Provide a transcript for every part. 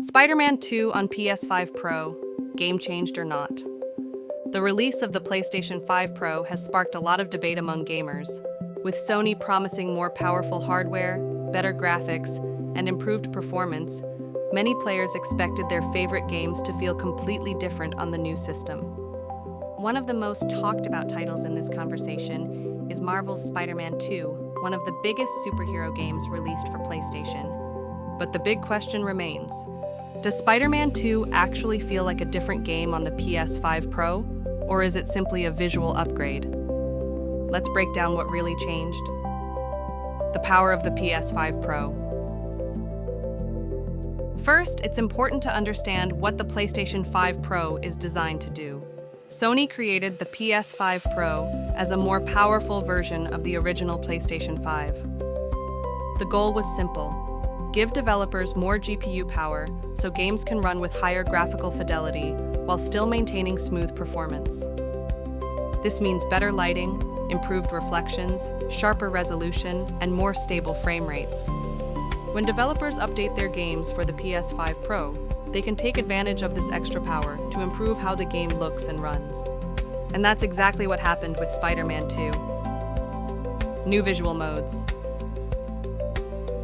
Spider-Man 2 on PS5 Pro, game changed or not? The release of the PlayStation 5 Pro has sparked a lot of debate among gamers, with Sony promising more powerful hardware, better graphics, and improved performance. Many players expected their favorite games to feel completely different on the new system. One of the most talked about titles in this conversation is Marvel's Spider-Man 2, one of the biggest superhero games released for PlayStation. But the big question remains: does Spider-Man 2 actually feel like a different game on the PS5 Pro, or is it simply a visual upgrade? Let's break down what really changed. The power of the PS5 Pro. First, it's important to understand what the PlayStation 5 Pro is designed to do. Sony created the PS5 Pro as a more powerful version of the original PlayStation 5. The goal was simple: give developers more GPU power so games can run with higher graphical fidelity while still maintaining smooth performance. This means better lighting, improved reflections, sharper resolution, and more stable frame rates. When developers update their games for the PS5 Pro, they can take advantage of this extra power to improve how the game looks and runs. And that's exactly what happened with Spider-Man 2. New visual modes.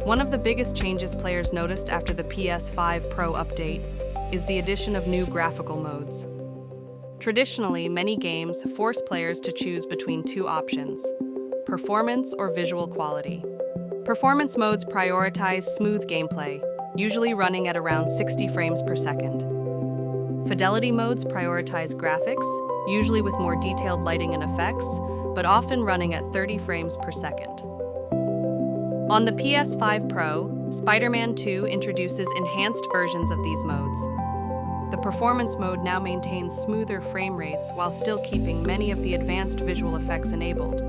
One of the biggest changes players noticed after the PS5 Pro update is the addition of new graphical modes. Traditionally, many games force players to choose between two options: performance or visual quality. Performance modes prioritize smooth gameplay, usually running at around 60 frames per second. Fidelity modes prioritize graphics, usually with more detailed lighting and effects, but often running at 30 frames per second. On the PS5 Pro, Spider-Man 2 introduces enhanced versions of these modes. The performance mode now maintains smoother frame rates while still keeping many of the advanced visual effects enabled.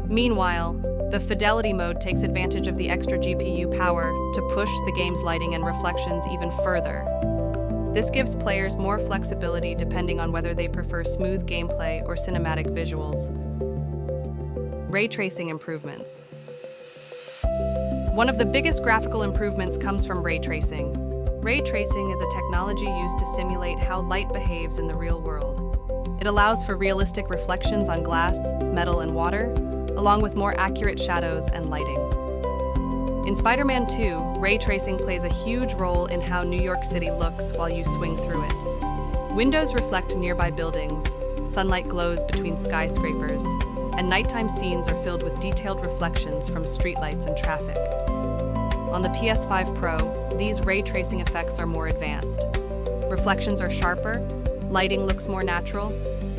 Meanwhile, the Fidelity mode takes advantage of the extra GPU power to push the game's lighting and reflections even further. This gives players more flexibility depending on whether they prefer smooth gameplay or cinematic visuals. Ray tracing improvements. One of the biggest graphical improvements comes from ray tracing. Ray tracing is a technology used to simulate how light behaves in the real world. It allows for realistic reflections on glass, metal, and water, along with more accurate shadows and lighting. In Spider-Man 2, ray tracing plays a huge role in how New York City looks while you swing through it. Windows reflect nearby buildings, sunlight glows between skyscrapers, and nighttime scenes are filled with detailed reflections from streetlights and traffic. On the PS5 Pro, these ray tracing effects are more advanced. Reflections are sharper, lighting looks more natural,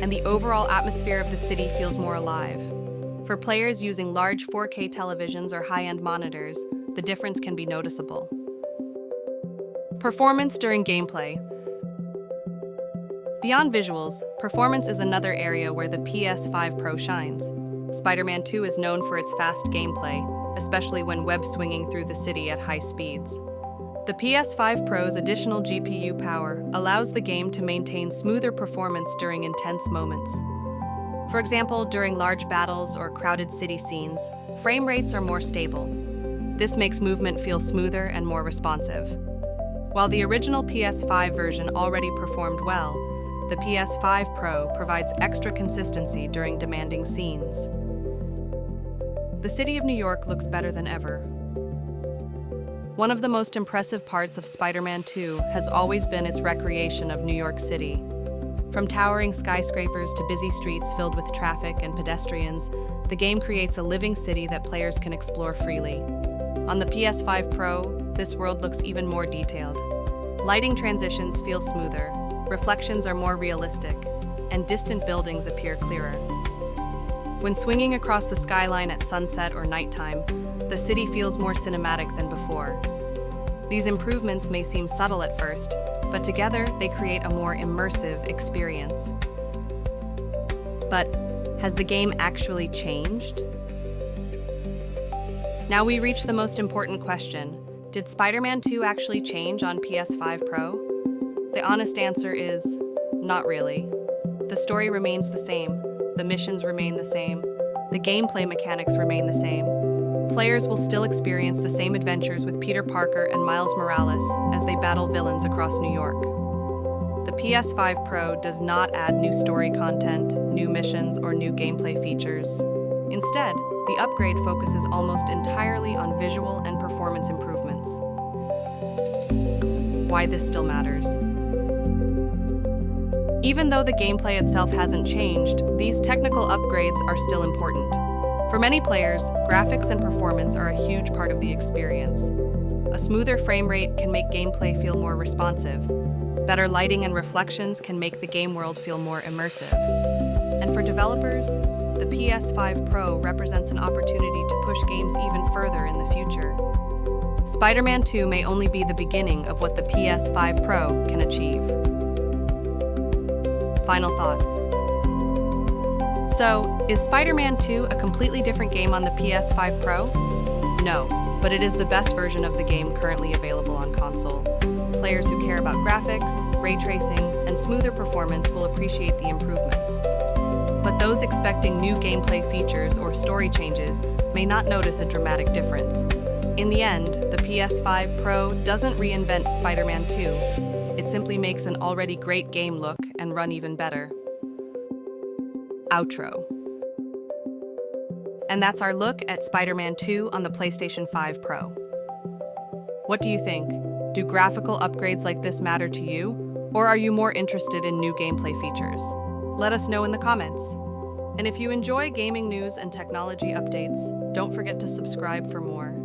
and the overall atmosphere of the city feels more alive. For players using large 4K televisions or high-end monitors, the difference can be noticeable. Performance during gameplay. Beyond visuals, performance is another area where the PS5 Pro shines. Spider-Man 2 is known for its fast gameplay, especially when web-swinging through the city at high speeds. The PS5 Pro's additional GPU power allows the game to maintain smoother performance during intense moments. For example, during large battles or crowded city scenes, frame rates are more stable. This makes movement feel smoother and more responsive. While the original PS5 version already performed well, the PS5 Pro provides extra consistency during demanding scenes. The city of New York looks better than ever. One of the most impressive parts of Spider-Man 2 has always been its recreation of New York City. From towering skyscrapers to busy streets filled with traffic and pedestrians, the game creates a living city that players can explore freely. On the PS5 Pro, this world looks even more detailed. Lighting transitions feel smoother, reflections are more realistic, and distant buildings appear clearer. When swinging across the skyline at sunset or nighttime, the city feels more cinematic than before. These improvements may seem subtle at first, but together they create a more immersive experience. But has the game actually changed? Now we reach the most important question. Did Spider-Man 2 actually change on PS5 Pro? The honest answer is not really. The story remains the same. The missions remain the same. The gameplay mechanics remain the same. players will still experience the same adventures with Peter Parker and Miles Morales as they battle villains across New York. The PS5 Pro does not add new story content, new missions, or new gameplay features. Instead, the upgrade focuses almost entirely on visual and performance improvements. Why this still matters. Even though the gameplay itself hasn't changed, these technical upgrades are still important. For many players, graphics and performance are a huge part of the experience. A smoother frame rate can make gameplay feel more responsive. Better lighting and reflections can make the game world feel more immersive. And for developers, the PS5 Pro represents an opportunity to push games even further in the future. Spider-Man 2 may only be the beginning of what the PS5 Pro can achieve. Final thoughts. So, is Spider-Man 2 a completely different game on the PS5 Pro? No, but it is the best version of the game currently available on console. Players who care about graphics, ray tracing, and smoother performance will appreciate the improvements. But those expecting new gameplay features or story changes may not notice a dramatic difference. In the end, the PS5 Pro doesn't reinvent Spider-Man 2. It simply makes an already great game look and run even better. Outro. And that's our look at Spider-Man 2 on the PlayStation 5 Pro. What do you think? Do graphical upgrades like this matter to you? Or are you more interested in new gameplay features? Let us know in the comments. And if you enjoy gaming news and technology updates, don't forget to subscribe for more.